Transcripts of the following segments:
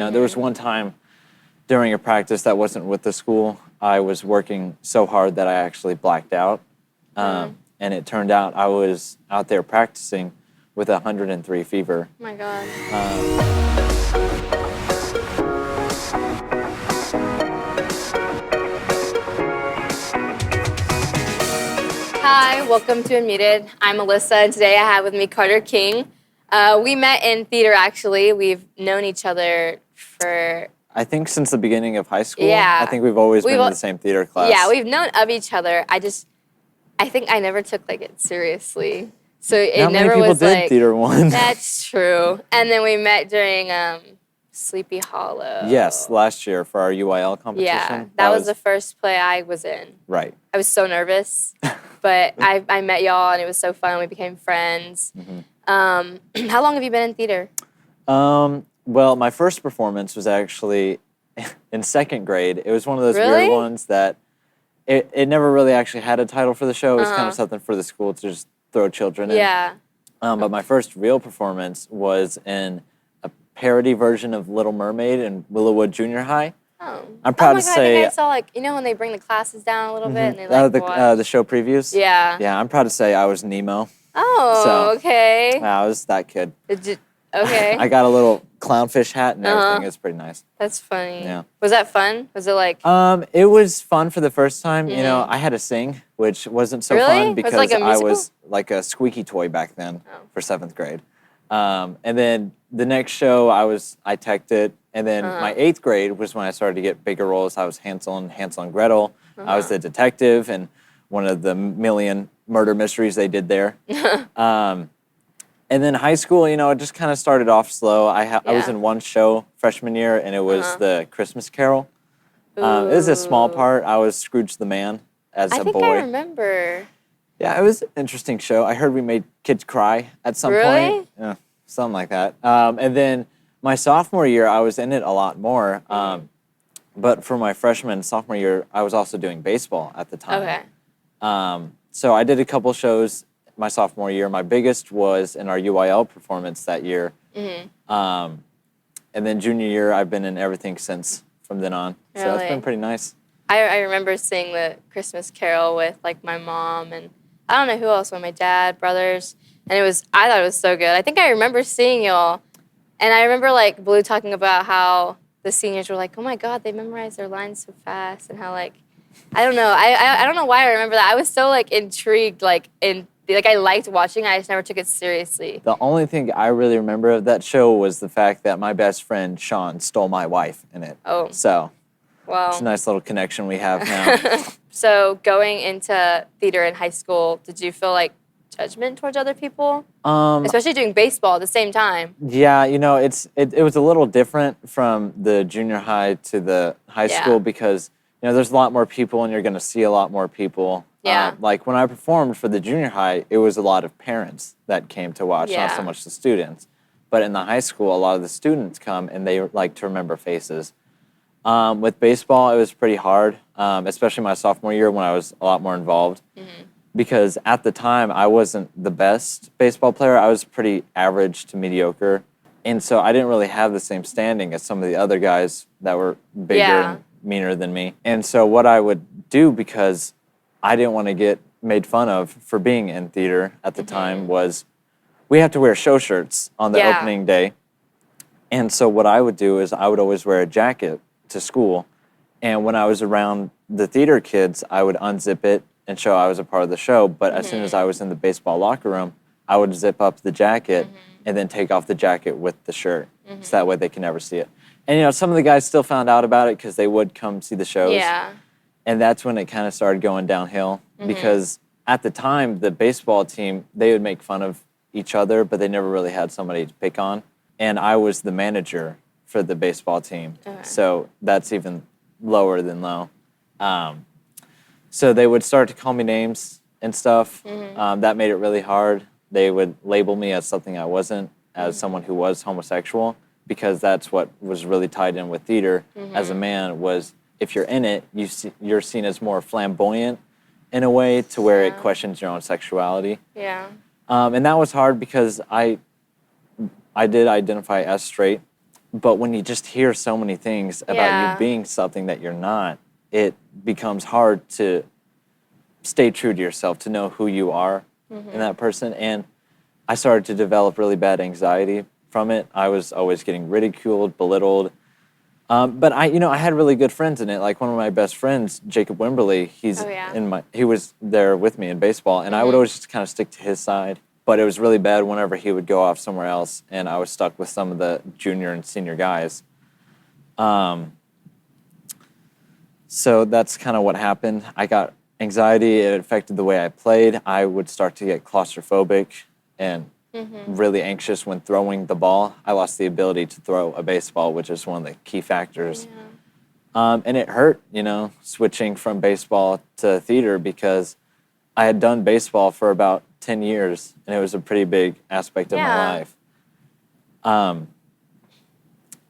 know, there was one time during a practice that wasn't with the school, I was working so hard that I actually blacked out. And it turned out I was out there practicing with 103 fever. Oh my God. Hi, welcome to Unmuted. I'm Alyssa, and today I have with me Carter King. We met in theater, actually. We've known each other for... I think since the beginning of high school. Yeah. I think we've always been in the same theater class. Yeah, we've known of each other. I think I never took it seriously. So it Not never many people was did theater one. That's true. And then we met during Sleepy Hollow. Yes, last year for our UIL competition. Yeah, that was the first play I was in. Right. I was so nervous, but I met y'all and it was so fun. We became friends. How long have you been in theater? Well, my first performance was actually in second grade. It was one of those weird ones that it never really actually had a title for the show. It was kind of something for the school to just throw children in. Yeah. But my first real performance was in a parody version of Little Mermaid in Willowwood Junior High. Oh. I'm proud to I say... think I saw, when they bring the classes down a little bit and they the show previews? Yeah. Yeah, I'm proud to say I was Nemo. Oh, okay. I was that kid. Okay. I got a little clownfish hat and everything. It's pretty nice. That's funny. Yeah. Was that fun? Was it like... It was fun for the first time. You know, I had to sing, which wasn't so fun because I was like a squeaky toy back then for 7th grade. And then the next show I teched it. And then my 8th grade was when I started to get bigger roles. I was Hansel and Gretel. I was the detective in one of the million murder mysteries they did there. And then high school, it just kind of started off slow. I was in one show freshman year, and it was the Christmas Carol. It was a small part. I was Scrooge the Man as a boy. I think I remember. Yeah, it was an interesting show. I heard we made kids cry at some point. Yeah, something like that. And then my sophomore year, I was in it a lot more. But for my freshman and sophomore year, I was also doing baseball at the time. Okay. So I did a couple shows my sophomore year. My biggest was in our UIL performance that year. And then junior year, I've been in everything since from then on. Really? So it's been pretty nice. I remember seeing the Christmas Carol with my mom and I don't know who else, my dad, brothers, and I thought it was so good. I think I remember seeing y'all, and I remember Blue talking about how the seniors were like, oh my God, they memorized their lines so fast, and how I don't know, I don't know why I remember that. I was so intrigued, I liked watching it, I just never took it seriously. The only thing I really remember of that show was the fact that my best friend, Sean, stole my wife in it. Oh. So, well, it's a nice little connection we have now. So, going into theater in high school, did you feel judgment towards other people? Especially doing baseball at the same time. Yeah, it was a little different from the junior high to the high school because, there's a lot more people and you're going to see a lot more people. Yeah. When I performed for the junior high, it was a lot of parents that came to watch, not so much the students. But in the high school, a lot of the students come and they like to remember faces. With baseball, it was pretty hard, especially my sophomore year when I was a lot more involved. Because at the time, I wasn't the best baseball player. I was pretty average to mediocre. And so I didn't really have the same standing as some of the other guys that were bigger and meaner than me. And so what I would do, because I didn't want to get made fun of for being in theater at the time, was we have to wear show shirts on the opening day. And so what I would do is I would always wear a jacket to school. And when I was around the theater kids, I would unzip it and show I was a part of the show. But as soon as I was in the baseball locker room, I would zip up the jacket and then take off the jacket with the shirt. So that way they can never see it. And, some of the guys still found out about it because they would come see the shows. Yeah. And that's when it kind of started going downhill because at the time, the baseball team, they would make fun of each other, but they never really had somebody to pick on. And I was the manager for the baseball team. Okay. So that's even lower than low. So they would start to call me names and stuff. That made it really hard. They would label me as something I wasn't, as someone who was homosexual, because that's what was really tied in with theater as a man was, if you're in it, you're seen as more flamboyant in a way to where it questions your own sexuality. Yeah. And that was hard because I did identify as straight, But when you just hear so many things about Yeah. you being something that you're not, it becomes hard to stay true to yourself, to know who you are in that person. And I started to develop really bad anxiety from it. I was always getting ridiculed, belittled. But I had really good friends in it. Like one of my best friends, Jacob Wimberly, Oh, yeah. he was there with me in baseball, and I would always just kind of stick to his side. But it was really bad whenever he would go off somewhere else, and I was stuck with some of the junior and senior guys. So that's kind of what happened. I got anxiety. It affected the way I played. I would start to get claustrophobic and really anxious when throwing the ball. I lost the ability to throw a baseball, which is one of the key factors. And it hurt, switching from baseball to theater because I had done baseball for about 10 years, and it was a pretty big aspect of my life.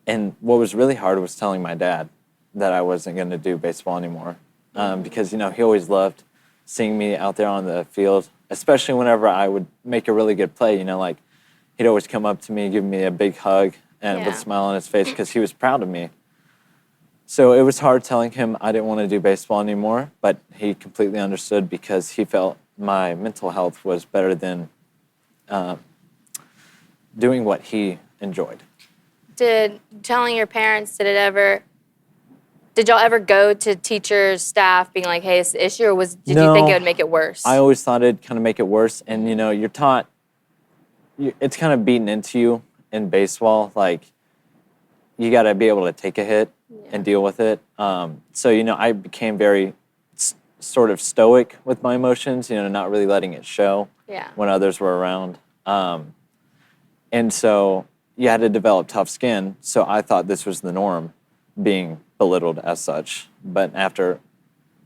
And what was really hard was telling my dad that I wasn't going to do baseball anymore because, he always loved seeing me out there on the field, especially whenever I would make a really good play. Like he'd always come up to me, give me a big hug, and with a smile on his face because he was proud of me. So it was hard telling him I didn't want to do baseball anymore, but he completely understood because he felt my mental health was better than doing what he enjoyed. Did telling your parents, did y'all ever go to teachers, staff, being like, hey, it's the issue, or did you think it would make it worse? I always thought it'd kind of make it worse. And, you're taught, it's kind of beaten into you in baseball. Like, you got to be able to take a hit and deal with it. So, I became very sort of stoic with my emotions, not really letting it show when others were around. And so you had to develop tough skin. So I thought this was the norm, being belittled as such. But after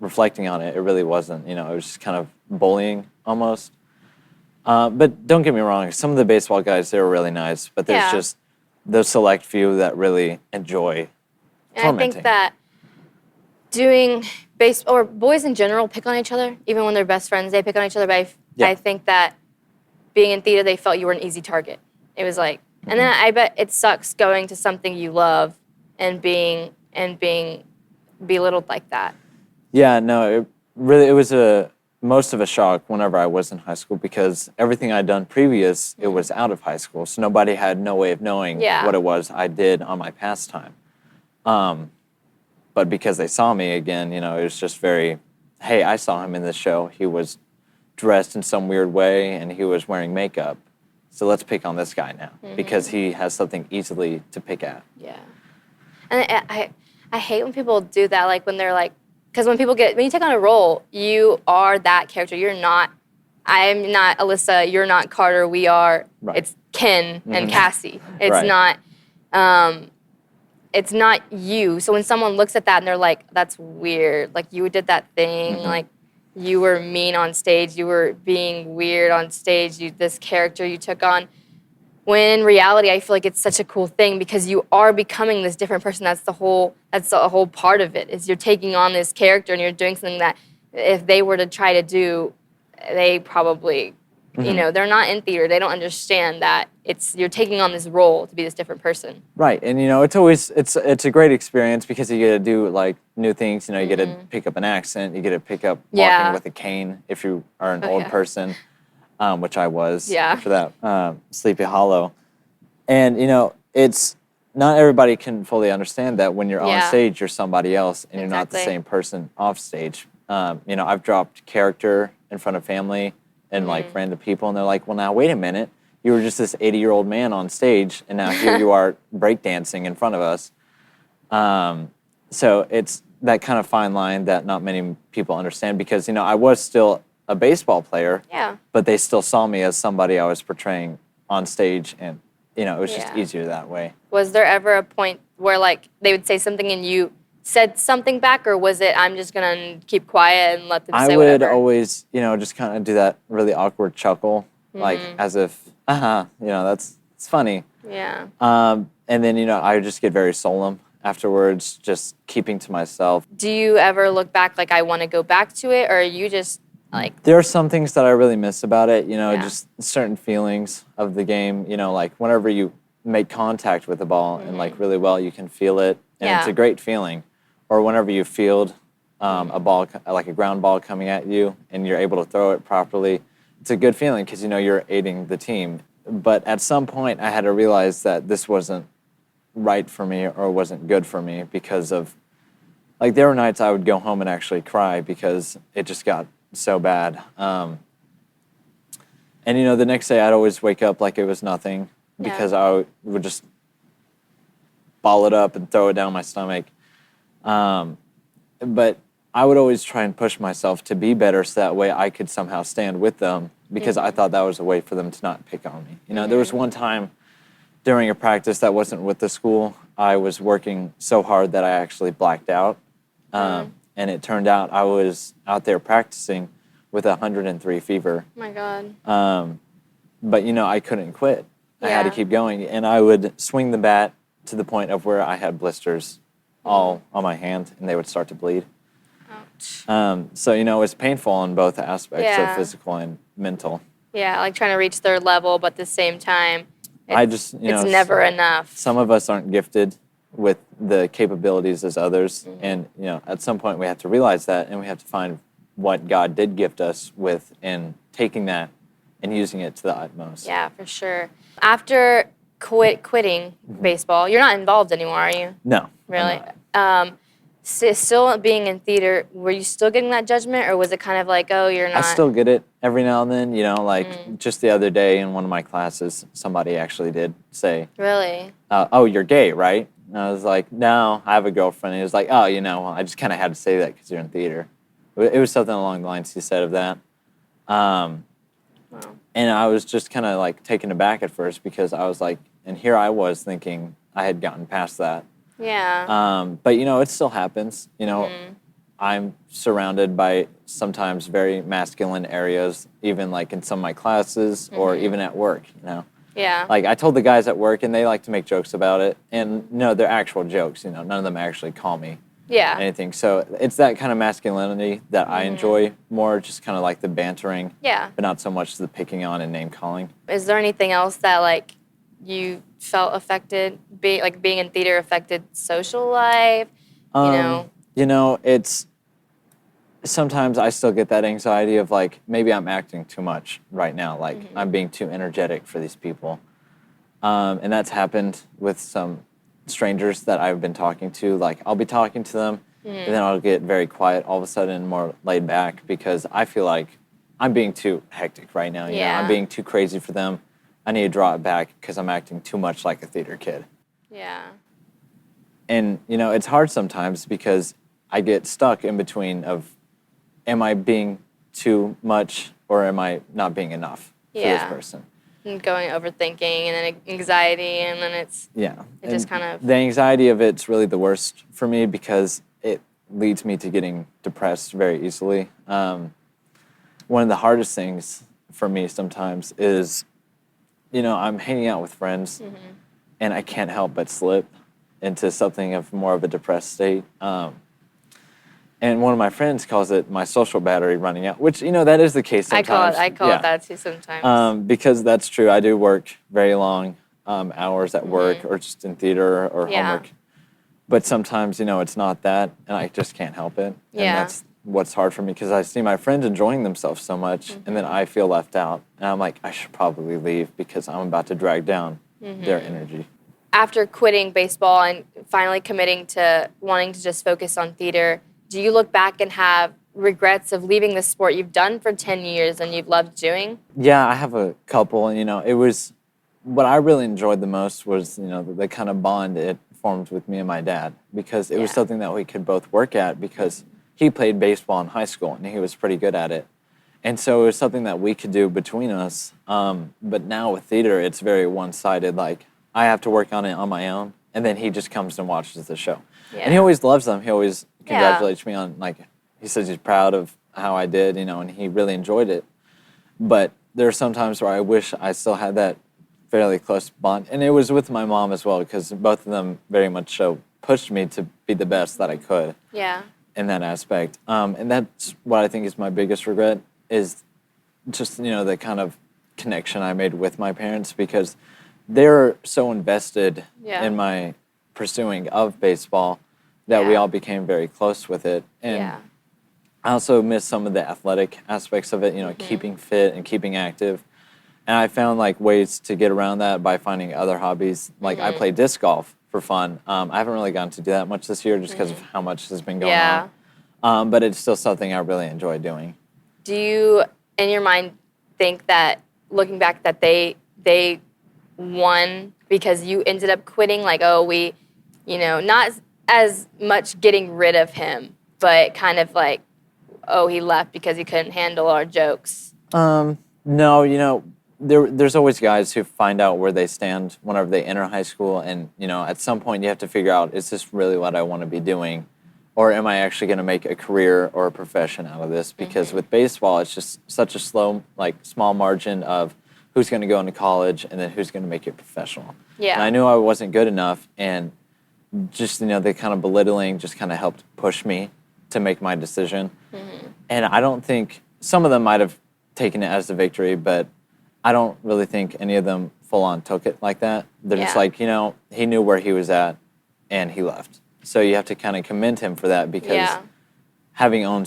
reflecting on it, it really wasn't. It was just kind of bullying almost. But don't get me wrong, some of the baseball guys, they were really nice. But there's just those select few that really enjoy tormenting. I think that doing baseball, or boys in general, pick on each other. Even when they're best friends, they pick on each other. But I think that being in theater, they felt you were an easy target. It was like, and then I bet it sucks going to something you love and being belittled like that. Yeah, no, it was most of a shock whenever I was in high school because everything I'd done previous, it was out of high school. So nobody had no way of knowing what it was I did on my pastime. But because they saw me again, it was just very, hey, I saw him in this show. He was dressed in some weird way and he was wearing makeup. So let's pick on this guy now because he has something easily to pick at. Yeah. And I hate when people do that, like when they're like, because when you take on a role, you are that character. I'm not Alyssa, you're not Carter, we are, it's Ken and Cassie. It's not you. So when someone looks at that and they're like, that's weird, like you did that thing, like you were mean on stage, you were being weird on stage, this character you took on. When in reality, I feel like it's such a cool thing because you are becoming this different person. That's the whole part of it, is you're taking on this character and you're doing something that if they were to try to do, they probably, they're not in theater. They don't understand that you're taking on this role to be this different person. Right, and it's a great experience because you get to do like new things. You get to pick up an accent. You get to pick up walking with a cane if you are an old person. Which I was for that Sleepy Hollow. And, it's not everybody can fully understand that when you're on stage, you're somebody else and you're not the same person off stage. I've dropped character in front of family and like random people, and they're like, well, now, wait a minute. You were just this 80-year-old man on stage, and now here you are breakdancing in front of us. So it's that kind of fine line that not many people understand because, I was still a baseball player, but they still saw me as somebody I was portraying on stage, and it was just easier that way. Was there ever a point where like they would say something and you said something back, or was it I'm just gonna keep quiet and let them say whatever? I would always, just kind of do that really awkward chuckle, like as if, it's funny. Yeah. And then I would just get very solemn afterwards, just keeping to myself. Do you ever look back like I want to go back to it, or are you just like, there are some things that I really miss about it, just certain feelings of the game, like whenever you make contact with the ball and like really well, you can feel it, and it's Yeah. a great feeling. Or whenever you field a ball, like a ground ball coming at you, and you're able to throw it properly, it's a good feeling because you know you're aiding the team. But at some point, I had to realize that this wasn't right for me or wasn't good for me because of, like, there were nights I would go home and actually cry because it just got so bad. And, you know, the next day I'd always wake up like it was nothing because I would just ball it up and throw it down my stomach. But I would always try and push myself to be better so that way I could somehow stand with them because I thought that was a way for them to not pick on me. You know, there was one time during a practice that wasn't with the school, I was working so hard that I actually blacked out. And it turned out I was out there practicing with 103 fever. Oh my God. But, you know, I couldn't quit. I had to Yeah. keep going. And I would swing the bat to the point of where I had blisters all on my hand, and they would start to bleed. Ouch. So, you know, it's painful on both aspects Yeah. of physical and mental. Yeah, like trying to reach their level, but at the same time, I just, you know, it's never enough. some of us aren't gifted with the capabilities as others. And, you know, at some point we have to realize that, and we have to find what God did gift us with and taking that and using it to the utmost. Yeah, for sure. After quitting baseball, you're not involved anymore, are you? No. I'm Really? not. Still being in theater, were you still getting that judgment, or was it kind of like, oh, you're not? I still get it every now and then, you know, like just the other day in one of my classes, somebody actually did say, Really? oh, you're gay, right? And I was like, no, I have a girlfriend. And he was like, oh, you know, I just kind of had to say that because you're in theater. It was something along the lines he said of that. Wow. And I was just kind of like taken aback at first because I was like, and here I was thinking I had gotten past that. Yeah. But, you know, it still happens. You know, I'm surrounded by sometimes very masculine areas, even like in some of my classes or even at work, you know. Yeah. Like I told the guys at work and they like to make jokes about it. And no, they're actual jokes, you know, none of them actually call me Yeah. anything. So it's that kind of masculinity that I enjoy more, just kind of like the bantering, Yeah. but not so much the picking on and name calling. Is there anything else that like you felt affected, being in theater affected social life? You know, it's sometimes I still get that anxiety of like maybe I'm acting too much right now, like I'm being too energetic for these people, and that's happened with some strangers that I've been talking to. Like I'll be talking to them, and then I'll get very quiet all of a sudden, more laid back because I feel like I'm being too hectic right now. You know, Yeah. I'm being too crazy for them. I need to draw it back because I'm acting too much like a theater kid. Yeah. And, you know, it's hard sometimes because I get stuck in between of, am I being too much or am I not being enough for this Yeah. person? And going overthinking and then anxiety and then it's Yeah. It just And kind of- The anxiety of it's really the worst for me because it leads me to getting depressed very easily. One of the hardest things for me sometimes is, you know, I'm hanging out with friends and I can't help but slip into something of more of a depressed state. And one of my friends calls it my social battery running out, which, you know, that is the case sometimes. I call Yeah. it that too sometimes. Because that's true. I do work very long hours at work or just in theater or Yeah. homework. But sometimes, you know, it's not that, and I just can't help it. Yeah. And that's what's hard for me because I see my friends enjoying themselves so much, and then I feel left out. And I'm like, I should probably leave because I'm about to drag down their energy. After quitting baseball and finally committing to wanting to just focus on theater, do you look back and have regrets of leaving the sport you've done for 10 years and you've loved doing? Yeah, I have a couple. You know, it was what I really enjoyed the most was, you know, the kind of bond it formed with me and my dad because it was Yeah. something that we could both work at because he played baseball in high school and he was pretty good at it. And so it was something that we could do between us. But now with theater, it's very one-sided. Like, I have to work on it on my own, and then he just comes and watches the show. And he Yeah. always loves them. He always Yeah. congratulates me on, like, he says he's proud of how I did, you know, and he really enjoyed it. But there are some times where I wish I still had that fairly close bond. And it was with my mom as well, because both of them very much so pushed me to be the best that I could Yeah. in that aspect. And that's what I think is my biggest regret is just, you know, the kind of connection I made with my parents because they're so invested Yeah. in my pursuing of baseball that we Yeah. all became very close with it. And Yeah. I also miss some of the athletic aspects of it, keeping fit and keeping active. And I found like ways to get around that by finding other hobbies. Like I play disc golf for fun. I haven't really gotten to do that much this year just because of how much has been going Yeah. on. But it's still something I really enjoy doing. Do you, in your mind, think that looking back that they won because you ended up quitting? Like, oh, we, not as much getting rid of him, but kind of like, oh, he left because he couldn't handle our jokes. No, there's always guys who find out where they stand whenever they enter high school, and at some point you have to figure out, is this really what I want to be doing, or am I actually going to make a career or a profession out of this? Because with baseball, it's just such a small margin of who's going to go into college and then who's going to make it professional. Yeah. And I knew I wasn't good enough, and just the kind of belittling just kind of helped push me to make my decision. And I don't think some of them might have taken it as a victory, but I don't really think any of them full on took it like that. They're just Yeah. like, he knew where he was at and he left. So you have to kind of commend him for that, because Yeah. having own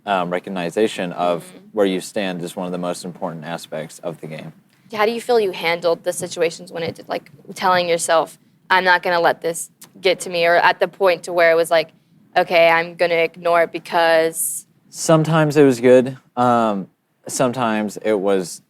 recognition of where you stand is one of the most important aspects of the game. How do you feel you handled the situations when it did, like telling yourself, I'm not going to let this get to me, or at the point to where it was like, okay, I'm going to ignore it because... Sometimes it was good. Sometimes it was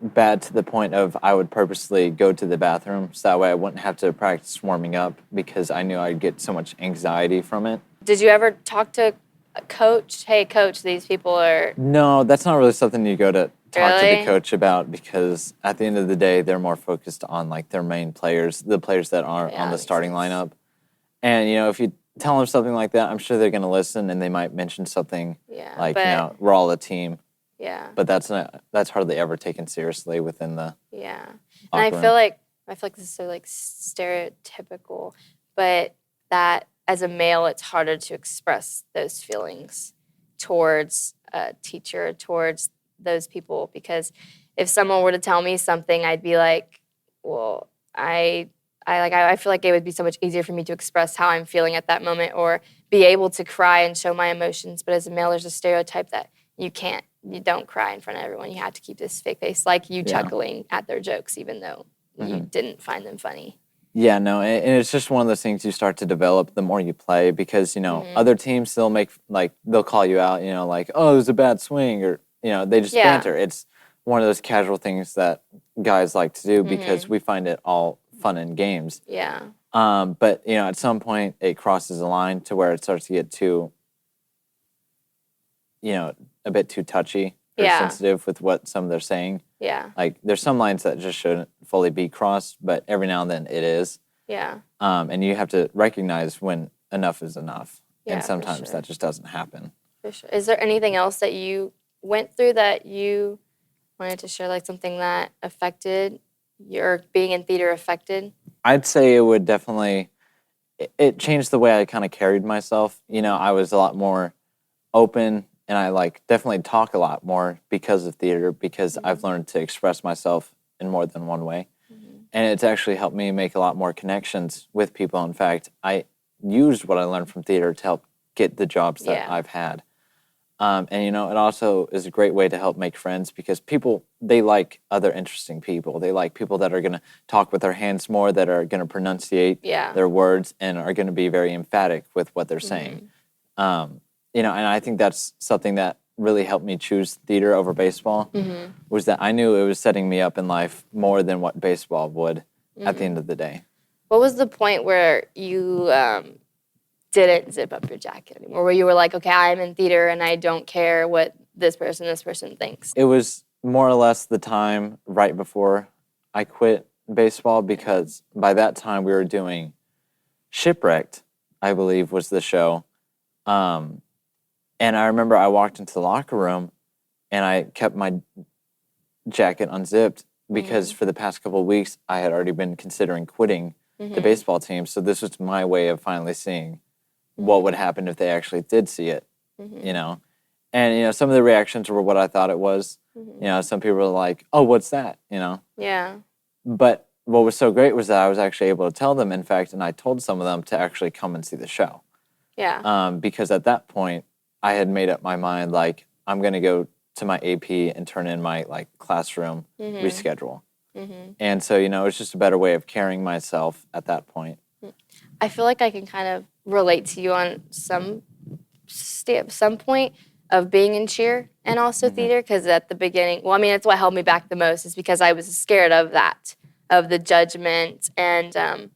bad to the point of I would purposely go to the bathroom so that way I wouldn't have to practice warming up, because I knew I'd get so much anxiety from it. Did you ever talk to a coach? Hey, coach, these people are... No, that's not really something you go to talk to Really? the coach about, because at the end of the day, they're more focused on like their main players, the players that are Yeah, on the makes starting sense. lineup. And if you tell them something like that, I'm sure they're going to listen, and they might mention something Yeah, like, but- we're all a team. Yeah. But that's hardly ever taken seriously within the Yeah. And locker I feel room. like this is so like stereotypical, but that as a male it's harder to express those feelings towards a teacher, towards those people, because if someone were to tell me something, I'd be like, well, I feel like it would be so much easier for me to express how I'm feeling at that moment, or be able to cry and show my emotions. But as a male, there's a stereotype that you don't cry in front of everyone. You have to keep this fake face, like you Yeah. chuckling at their jokes, even though you didn't find them funny. Yeah, no, and it's just one of those things you start to develop the more you play, because other teams, they'll call you out, like, oh, it was a bad swing, or they just Yeah. banter. It's one of those casual things that guys like to do because we find it all fun and games. Yeah. But at some point it crosses a line to where it starts to get too, a bit too touchy or Yeah. sensitive with what some of they're saying. Yeah. Like there's some lines that just shouldn't fully be crossed, but every now and then it is. Yeah. And you have to recognize when enough is enough. Yeah, And for sometimes sure. that just doesn't happen. For sure. Is there anything else that you went through that you wanted to share, like something that affected your being in theater affected? I'd say it would definitely, it changed the way I kind of carried myself. I was a lot more open, and I definitely talk a lot more because of theater, because I've learned to express myself in more than one way. And it's actually helped me make a lot more connections with people. In fact, I used what I learned from theater to help get the jobs that Yeah. I've had. And it also is a great way to help make friends, because people, they like other interesting people. They like people that are going to talk with their hands more, that are going to pronunciate Yeah. their words, and are going to be very emphatic with what they're saying. And I think that's something that really helped me choose theater over baseball, was that I knew it was setting me up in life more than what baseball would at the end of the day. What was the point where you didn't zip up your jacket anymore, where you were like, okay, I'm in theater and I don't care what this person thinks? It was more or less the time right before I quit baseball, because by that time we were doing Shipwrecked, I believe was the show. And I remember I walked into the locker room and I kept my jacket unzipped, because for the past couple of weeks I had already been considering quitting the baseball team. So this was my way of finally seeing what would happen if they actually did see it, And, some of the reactions were what I thought it was. Some people were like, oh, what's that? Yeah. But what was so great was that I was actually able to tell them, in fact, and I told some of them to actually come and see the show. Yeah. Because at that point, I had made up my mind, like, I'm going to go to my AP and turn in my, like, classroom reschedule. And so, you know, it was just a better way of carrying myself at that point. I feel like I can kind of relate to you on some point of being in cheer and also theater, because at the beginning, well, I mean, it's what held me back the most is because I was scared of that, of the judgment and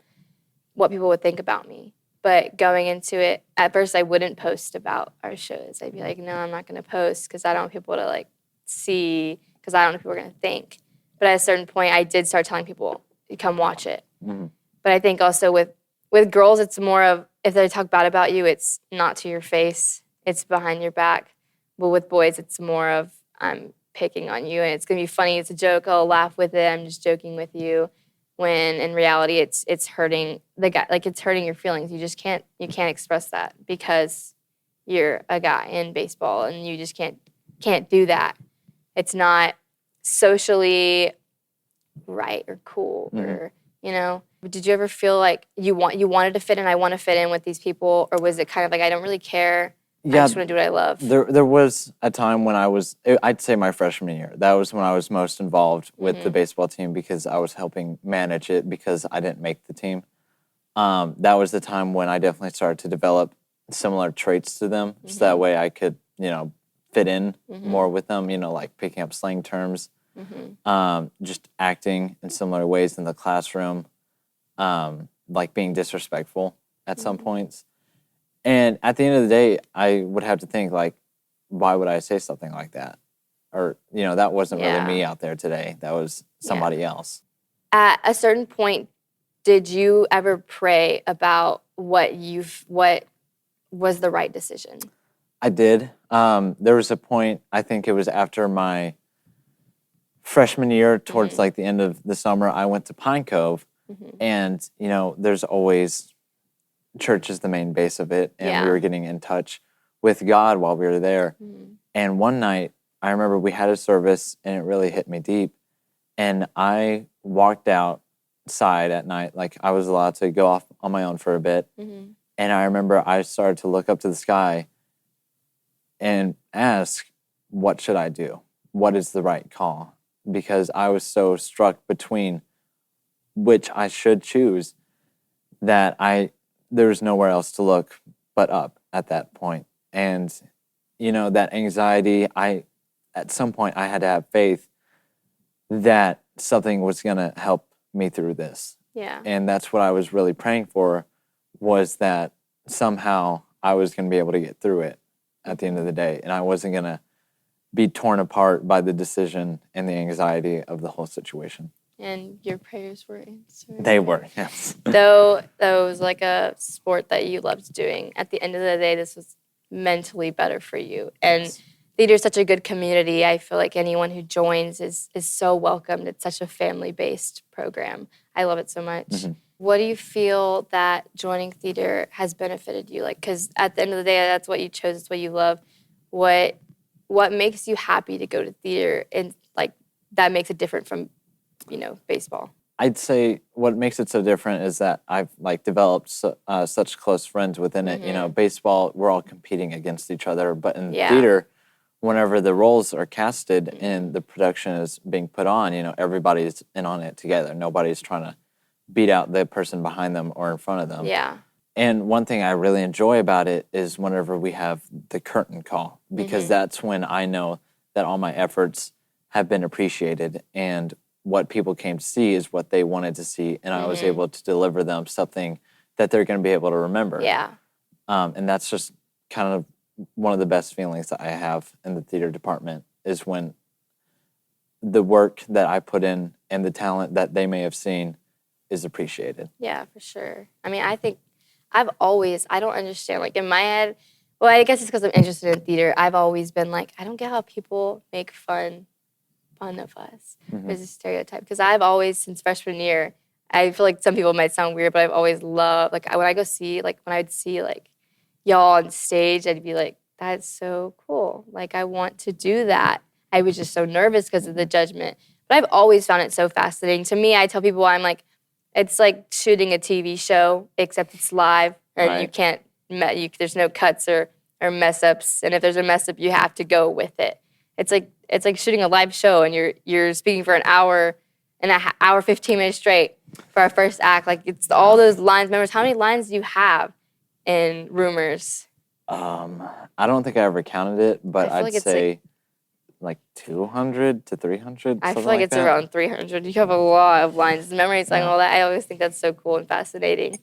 what people would think about me. But going into it, at first I wouldn't post about our shows. I'd be like, no, I'm not going to post because I don't want people to like see, because I don't know what people are going to think. But at a certain point, I did start telling people, come watch it. But I think also with girls, it's more of, if they talk bad about you, it's not to your face, it's behind your back. But with boys, it's more of, I'm picking on you and it's gonna be funny, it's a joke, I'll laugh with it, I'm just joking with you. When in reality, it's hurting the guy, like it's hurting your feelings. You just can't express that because you're a guy in baseball and you just can't do that. It's not socially right or cool or, you know. Did you ever feel like you wanted to fit in, I want to fit in with these people, or was it kind of like, I don't really care, I just want to do what I love? There was a time when I'd say my freshman year. That was when I was most involved with the baseball team because I was helping manage it because I didn't make the team. That was the time when I definitely started to develop similar traits to them, so that way I could, you know, fit in more with them, you know, like picking up slang terms, just acting in similar ways in the classroom, like being disrespectful at some points. And at the end of the day, I would have to think, like, why would I say something like that? Or, you know, that wasn't really me out there today. That was somebody else. At a certain point, did you ever pray about what was the right decision? I did. There was a point, I think it was after my freshman year, towards like the end of the summer, I went to Pine Cove. And, you know, there's always, church is the main base of it. And we were getting in touch with God while we were there. And one night, I remember we had a service and it really hit me deep. And I walked outside at night, like I was allowed to go off on my own for a bit. And I remember I started to look up to the sky and ask, what should I do? What is the right call? Because I was so struck between which I should choose that there was nowhere else to look but up at that point. And, you know, that anxiety, at some point I had to have faith that something was going to help me through this. Yeah. And that's what I was really praying for, was that somehow I was going to be able to get through it at the end of the day. And I wasn't going to be torn apart by the decision and the anxiety of the whole situation. And your prayers were answered. They were, yes. Though it was like a sport that you loved doing, at the end of the day, this was mentally better for you. And theater is such a good community. I feel like anyone who joins is so welcomed. It's such a family-based program. I love it so much. What do you feel that joining theater has benefited you? Like, because at the end of the day, that's what you chose. It's what you love. What makes you happy to go to theater, and like that makes it different from, you know, baseball? I'd say what makes it so different is that I've like developed such close friends within it. You know, baseball, we're all competing against each other, but in theater, whenever the roles are casted and the production is being put on, you know, everybody's in on it together. Nobody's trying to beat out the person behind them or in front of them. Yeah. And one thing I really enjoy about it is whenever we have the curtain call, because that's when I know that all my efforts have been appreciated and what people came to see is what they wanted to see, and I was able to deliver them something that they're going to be able to remember. Yeah. And that's just kind of one of the best feelings that I have in the theater department, is when the work that I put in and the talent that they may have seen is appreciated. Yeah, for sure. I mean, I think I don't understand, like in my head, well, I guess it's because I'm interested in theater. I've always been like, I don't get how people make fun of us. There's a stereotype. Because I've always, since freshman year, I feel like some people might sound weird, but I've always loved, like when I'd see like y'all on stage, I'd be like, that's so cool. Like I want to do that. I was just so nervous because of the judgment. But I've always found it so fascinating. To me, I tell people I'm like, it's like shooting a TV show, except it's live, and you can't, there's no cuts or mess ups. And if there's a mess up, you have to go with it. It's like shooting a live show, and you're speaking for an hour and an hour 15 minutes straight for our first act. Like, it's all those lines. Members, how many lines do you have in Rumors? I don't think I ever counted it, but I'd say like 200 to 300. I feel like it's around 300. You have a lot of lines, memories, and all that. I always think that's so cool and fascinating.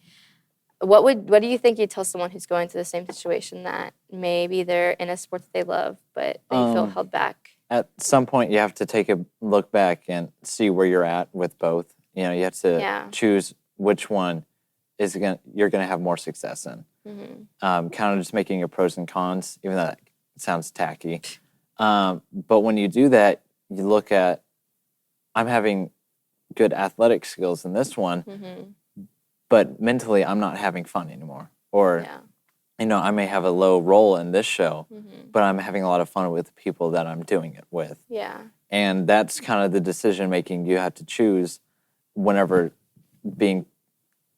What do you think you'd tell someone who's going through the same situation, that maybe they're in a sport that they love, but they feel held back? At some point, you have to take a look back and see where you're at with both. You know, you have to choose which one you're gonna have more success in. Kind of just making your pros and cons, even though that sounds tacky. But when you do that, you look at, I'm having good athletic skills in this one, but mentally I'm not having fun anymore. Or, you know, I may have a low role in this show, but I'm having a lot of fun with the people that I'm doing it with. Yeah. And that's kind of the decision making you have to choose whenever being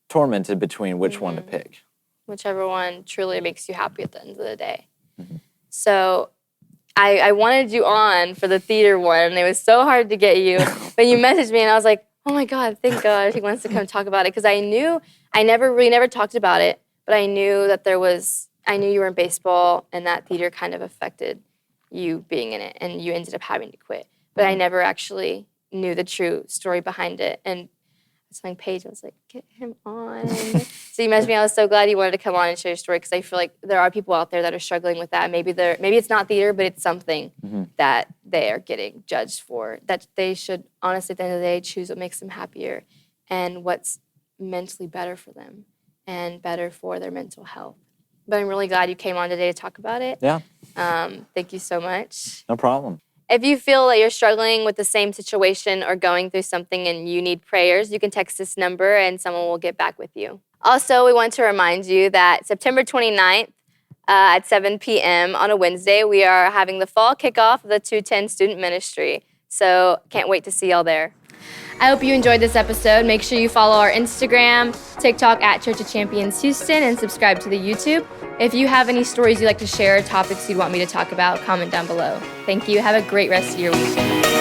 tormented between which one to pick. Whichever one truly makes you happy at the end of the day. So I wanted you on for the theater one, and it was so hard to get you. But you messaged me, and I was like, oh my God, thank God he wants to come talk about it. Because I knew, I never talked about it, but I knew that I knew you were in baseball, and that theater kind of affected you being in it, and you ended up having to quit. But I never actually knew the true story behind it. And I was telling Paige, I was like, get him on. So you messaged me. I was so glad you wanted to come on and share your story, because I feel like there are people out there that are struggling with that. Maybe it's not theater, but it's something that they are getting judged for, that they should honestly, at the end of the day, choose what makes them happier and what's mentally better for them and better for their mental health. But I'm really glad you came on today to talk about it. Yeah. Thank you so much. No problem. If you feel that you're struggling with the same situation or going through something and you need prayers, you can text this number and someone will get back with you. Also, we want to remind you that September 29th at 7 p.m. on a Wednesday, we are having the fall kickoff of the 210 Student Ministry. So can't wait to see y'all there. I hope you enjoyed this episode. Make sure you follow our Instagram, TikTok at Church of Champions Houston, and subscribe to the YouTube. If you have any stories you'd like to share, topics you'd want me to talk about, comment down below. Thank you. Have a great rest of your week.